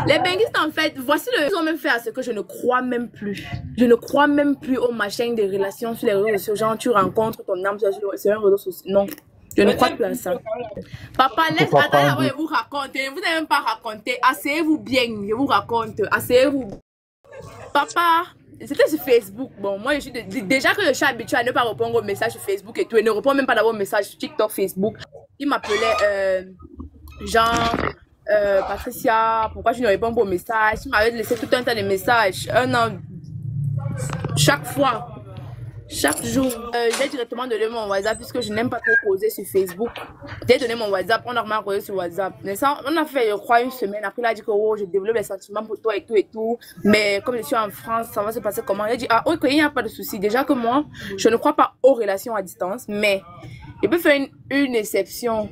Les benguistes, en fait, voici le... Ils ont même fait à ce que je ne crois même plus. Je ne crois même plus aux machins des relations sur les réseaux sociaux. Genre, tu rencontres ton âme sur un réseau social. Non, je ne crois plus à ça. Papa, laisse, attendez avant de vous raconter. Vous n'avez même pas raconté. Asseyez-vous bien, je vous raconte. Asseyez-vous. Papa, c'était sur Facebook. Bon, moi, je suis déjà que je suis habituée à ne pas répondre aux messages sur Facebook et tout. Et ne répond même pas d'abord aux messages sur TikTok, Facebook. Il m'appelait genre... Patricia, pourquoi tu ne réponds pas aux messages? Tu m'avais laissé tout un tas de messages. Un an. Chaque fois. Chaque jour. J'ai directement donné mon WhatsApp puisque je n'aime pas trop causer sur Facebook. J'ai donné mon WhatsApp. On a vraiment causé sur WhatsApp. Mais ça, on a fait, je crois, une semaine. Après, il a dit que oh, je développe des sentiments pour toi et tout et tout. Mais comme je suis en France, ça va se passer comment? Il a dit, ah, ok, il n'y a pas de souci. Déjà que moi, je ne crois pas aux relations à distance. Mais il peut faire une exception.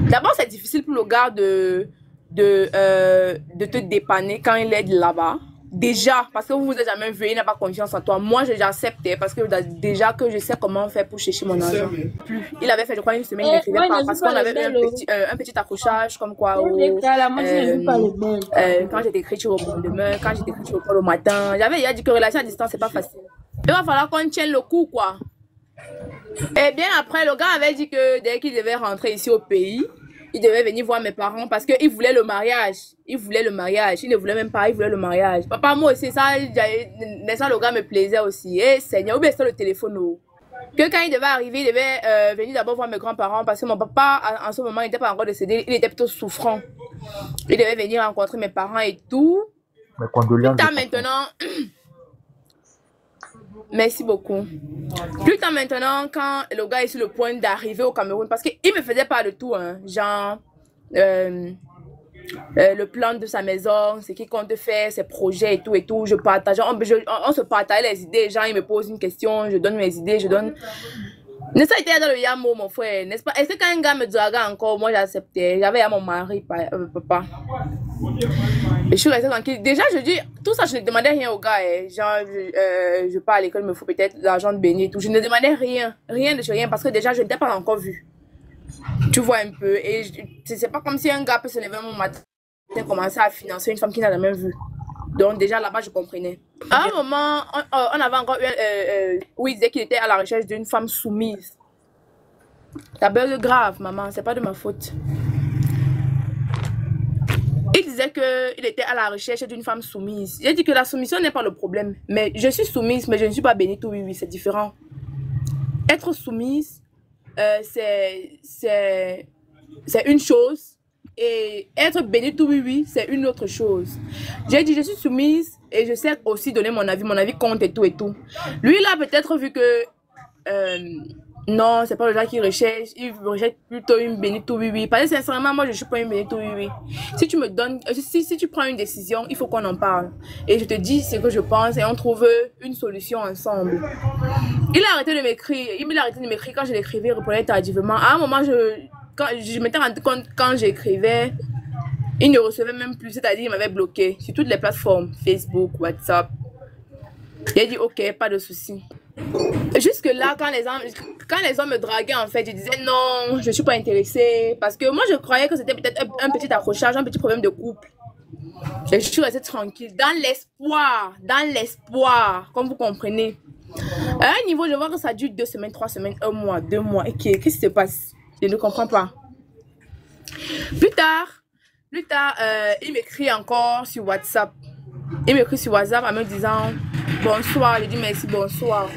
D'abord, c'est difficile pour le gars de te dépanner quand il est là-bas. Déjà, parce que vous vous êtes jamais vu, il n'a pas confiance en toi. Moi, j'acceptais parce que déjà que je sais comment faire pour chercher mon argent. Il avait fait, je crois, une semaine, il n'écrivait pas parce qu'on avait un petit accrochage comme quoi. Quand j'ai écrit, tu réponds demain. Quand j'ai écrit, tu réponds le matin. Il a dit que relation à distance, c'est pas facile. Il va falloir qu'on tienne le coup, quoi. Et bien après, le gars avait dit que dès qu'il devait rentrer ici au pays, il devait venir voir mes parents parce qu'il voulait le mariage. Il voulait le mariage. Il ne voulait même pas, il voulait le mariage. Papa, moi aussi, ça, le gars me plaisait aussi. Et Seigneur, où est le téléphone? Que quand il devait arriver, il devait venir d'abord voir mes grands-parents parce que mon papa, en ce moment, il n'était pas encore décédé. Il était plutôt souffrant. Il devait venir rencontrer mes parents et tout. Mes condoléances. Plus tard maintenant... Merci beaucoup. Plus tard maintenant, quand le gars est sur le point d'arriver au Cameroun, parce qu'il me faisait pas de tout, hein, genre le plan de sa maison, ce qu'il compte faire, ses projets et tout, je partageais, on se partageait les idées, genre il me pose une question, je donne mes idées, je donne... N'est-ce pas, été dans le Yamo, mon frère, n'est-ce pas? Est-ce que quand un gars me draguait encore, moi j'acceptais, j'avais à mon mari, papa. Et je suis restée tranquille. Déjà, je dis, tout ça, je ne demandais rien au gars. Genre, je pars à l'école, il me faut peut-être l'argent de baigner et tout. Je ne demandais rien, rien de rien, parce que déjà, je n'étais pas encore vue. Tu vois un peu. Et c'est pas comme si un gars peut se lever un matin et commencer à financer une femme qui n'a jamais vu. Donc, déjà, là-bas, je comprenais. À un moment, on avait encore eu où il disait qu'il était à la recherche d'une femme soumise. T'as besoin de grave, maman, c'est pas de ma faute. Il disait qu'il était à la recherche d'une femme soumise. J'ai dit que la soumission n'est pas le problème. Mais je suis soumise, mais je ne suis pas bénite. Oui, oui, c'est différent. Être soumise, c'est une chose. Et être bénite, oui, oui, c'est une autre chose. J'ai dit, je suis soumise et je sais aussi donner mon avis. Mon avis compte et tout et tout. Lui, il a peut-être vu que... non, c'est pas le genre qui recherche. Il recherche plutôt une bénite oui oui. Parce que sincèrement, moi je suis pas une bénite oui oui. Si tu me donnes, si tu prends une décision, il faut qu'on en parle. Et je te dis ce que je pense et on trouve une solution ensemble. Il a arrêté de m'écrire. Il a arrêté de m'écrire quand je l'écrivais, il répondait tardivement. À un moment, je m'étais rendu compte quand j'écrivais, il ne recevait même plus. C'est-à-dire, il m'avait bloqué sur toutes les plateformes, Facebook, WhatsApp. J'ai dit ok, pas de souci. Jusque là, quand les hommes me draguaient, en fait, je disais non, je ne suis pas intéressée. Parce que moi, je croyais que c'était peut-être un petit accrochage, un petit problème de couple. Et je suis restée tranquille, dans l'espoir, comme vous comprenez. À un niveau, je vois que ça dure 2 semaines, 3 semaines, 1 mois, 2 mois. Et qu'est-ce qui se passe? Je ne comprends pas. Plus tard, il m'écrit encore sur WhatsApp. Il m'écrit sur WhatsApp en me disant bonsoir. Je dis merci, bonsoir.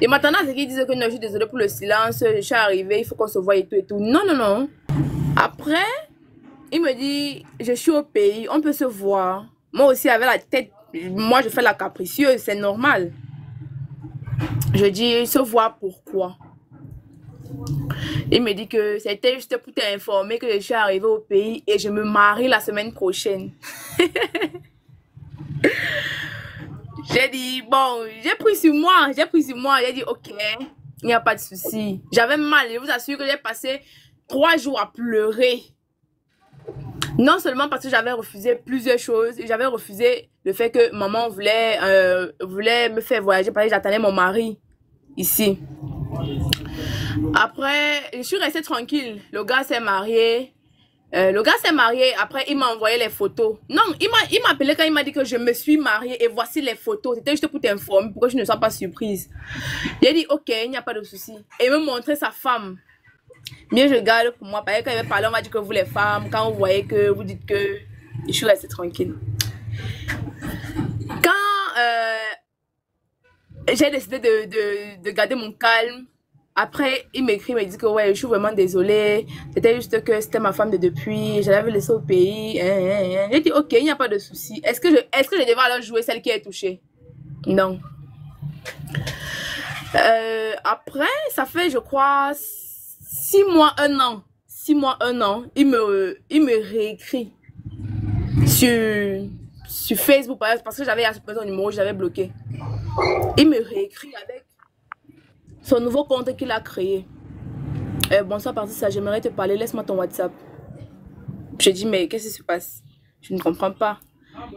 Et maintenant, c'est qu'il disait que non, je suis désolée pour le silence. Je suis arrivée, il faut qu'on se voie et tout et tout. Non, non, non. Après, il me dit je suis au pays, on peut se voir. Moi aussi, avec la tête, moi je fais la capricieuse, c'est normal. Je dis se voir pourquoi? Il me dit que c'était juste pour t'informer que je suis arrivée au pays et je me marie la semaine prochaine. J'ai dit, bon, j'ai pris sur moi. J'ai dit, ok, il n'y a pas de souci. J'avais mal, je vous assure que j'ai passé 3 jours à pleurer. Non seulement parce que j'avais refusé plusieurs choses, j'avais refusé le fait que maman voulait me faire voyager parce que j'attendais mon mari ici. Après, je suis restée tranquille. Le gars s'est marié. Le gars s'est marié, après il m'a envoyé les photos. Non, il m'a appelé quand il m'a dit que je me suis mariée et voici les photos. C'était juste pour t'informer, pour que je ne sois pas surprise. J'ai dit ok, il n'y a pas de souci. Et il me montrait sa femme. Mieux je garde pour moi, parce que quand il va parler, on va dire que vous les femmes, quand vous voyez que vous dites que je suis restée tranquille. Quand j'ai décidé de garder mon calme, après, il m'écrit, il me dit que ouais, je suis vraiment désolée. C'était juste que c'était ma femme de depuis. Je l'avais laissée au pays. J'ai dit, ok, il n'y a pas de souci. Est-ce que je devais alors jouer celle qui est touchée? Non. Après, ça fait, je crois, 6 mois, 1 an. 6 mois, 1 an, il me réécrit sur Facebook parce que j'avais supprimé son numéro, je l'avais bloqué. Il me réécrit avec son nouveau compte qu'il a créé. Bonsoir, parti ça, j'aimerais te parler, laisse-moi ton WhatsApp. Je dis, mais qu'est-ce qui se passe? Je ne comprends pas.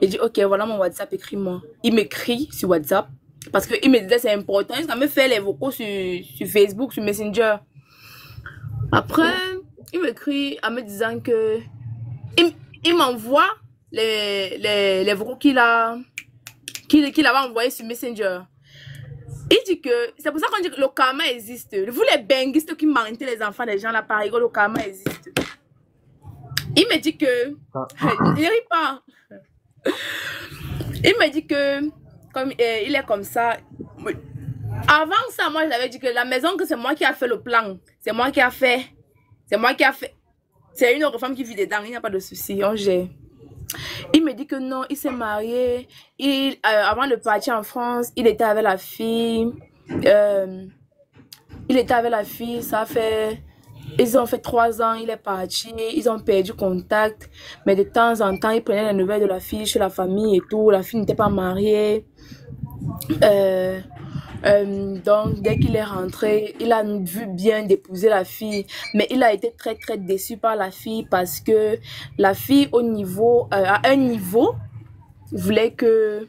Il dit, ok, voilà mon WhatsApp, écris-moi. Il m'écrit sur WhatsApp parce qu'il me disait c'est important. Il me fait les vocaux sur Facebook, sur Messenger. Après, il m'écrit en me disant que il m'envoie les vocaux qu'il avait envoyés sur Messenger. Il dit que, c'est pour ça qu'on dit que le karma existe. Vous les benguistes qui mentez les enfants des gens là, pareil, le karma existe. Il me dit que, il rit pas. Il me dit que, comme il est comme ça, avant ça, moi je l'avais dit que la maison, que c'est moi qui a fait le plan. C'est moi qui a fait. C'est une autre femme qui vit dedans, il n'y a pas de souci, on gère. Il me dit que non, il s'est marié. Avant de partir en France, il était avec la fille. Ça fait... Ils ont fait 3 ans, il est parti. Ils ont perdu contact. Mais de temps en temps, il prenait les nouvelles de la fille chez la famille et tout. La fille n'était pas mariée. Donc, dès qu'il est rentré, il a vu bien d'épouser la fille, mais il a été très très déçu par la fille parce que la fille à un niveau voulait que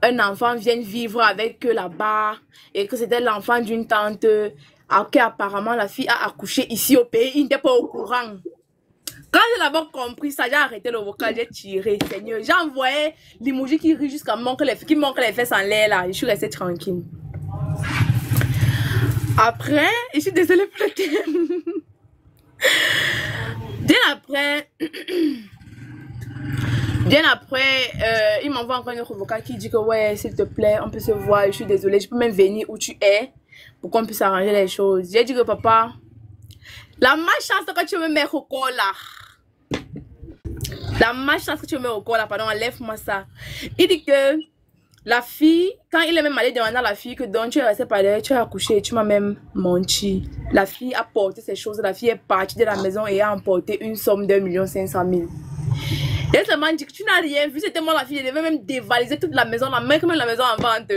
un enfant vienne vivre avec eux là-bas et que c'était l'enfant d'une tante qui apparemment la fille a accouché ici au pays, il n'était pas au courant. Quand j'ai d'abord compris ça, j'ai arrêté le vocal, j'ai tiré, Seigneur. J'ai envoyé l'emoji qui rit jusqu'à qui montre les fesses en l'air là. Je suis restée tranquille. Après, je suis désolée pour le thème. Bien après, il m'envoie encore un autre vocal qui dit que ouais, s'il te plaît, on peut se voir, je suis désolée, je peux même venir où tu es pour qu'on puisse arranger les choses. J'ai dit que papa, la malchance que tu me mets au corps là. La malchance que tu me mets au corps là, pardon, enlève-moi ça. Il dit que la fille, quand il est même allé demander à la fille que donc tu es resté par derrière, tu as accouché, tu m'as même menti. La fille a porté ces choses, la fille est partie de la maison et a emporté une somme d'1 500 000. Et seulement dit que tu n'as rien vu, c'était moi la fille, elle devait même dévaliser toute la maison, la même la maison en vente.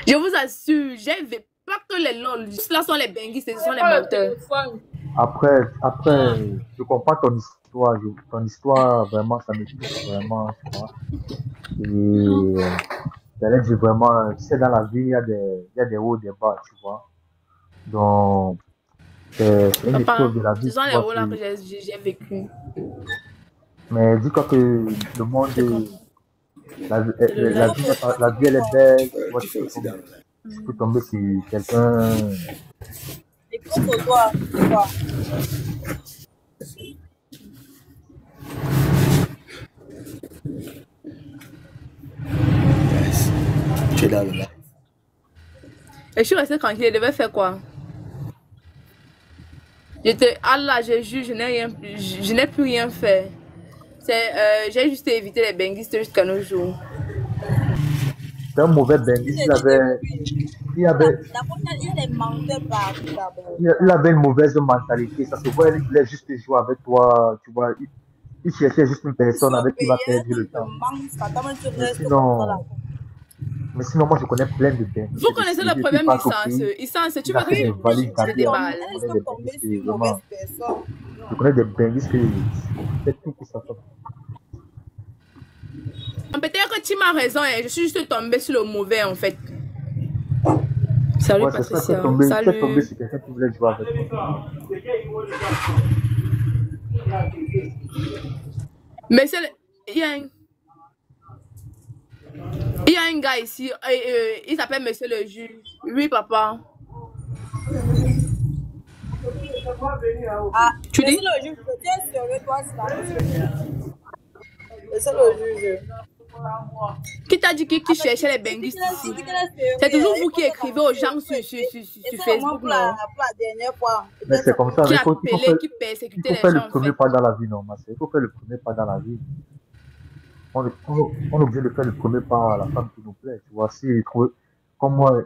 Je vous assure, j'ai vu pas que les lol, là sont les benguistes, ce sont les menteurs. Après, je comprends ton histoire. Ton histoire, vraiment, ça me touche vraiment, tu vois. Et j'allais dire vraiment, tu sais, dans la vie, il y a des hauts, des bas, tu vois. Donc, c'est une épreuve de la vie. Ce sont les hauts là que j'ai vécu. Mais dis-toi que le monde, la vie, elle est belle. Tu peux tomber sur quelqu'un. Écoute pour toi. Tu es là, là. Et je suis restée tranquille, je devais faire quoi? Allah, je jure, je n'ai plus rien fait. J'ai juste évité les benguistes jusqu'à nos jours. C'est un mauvais benguiste, il avait une mauvaise mentalité, ça se voit, il voulait juste jouer avec toi, tu vois, il cherchait juste une personne avec qui il va perdre le temps. Mais sinon, moi je connais plein de benguistes. Vous connaissez le problème Issance, tu veux que je déballe. Je connais des benguistes qui fait tout pour ça. Peut-être que tu m'as raison, je suis juste tombée sur le mauvais en fait. Salut Ouais, c'est ça, Patricia. tu es Salut. tombé sur quelqu'un qui voulait jouer avec toi. Mais c'est il y a un... il y a un gars ici, il s'appelle Monsieur le juge. Oui, papa. Ah, Tu dis? laissez le juge. Tu es sérieux, toi, c'est la question. Laissez le juge. Qui t'a dit qui cherchait les benguistes ici? C'est toujours vous qui écrivez aux gens sur Facebook, Pour non? la dernière fois. Mais c'est comme ça, Qui mais appelait, qui il persécutait faut les faire gens, le en premier fait. pas dans la vie, non, Marcel. Il faut faire le premier pas dans la vie. On est obligé de faire le premier pas à la femme qui nous plaît. Tu vois, si il trouve, comme moi,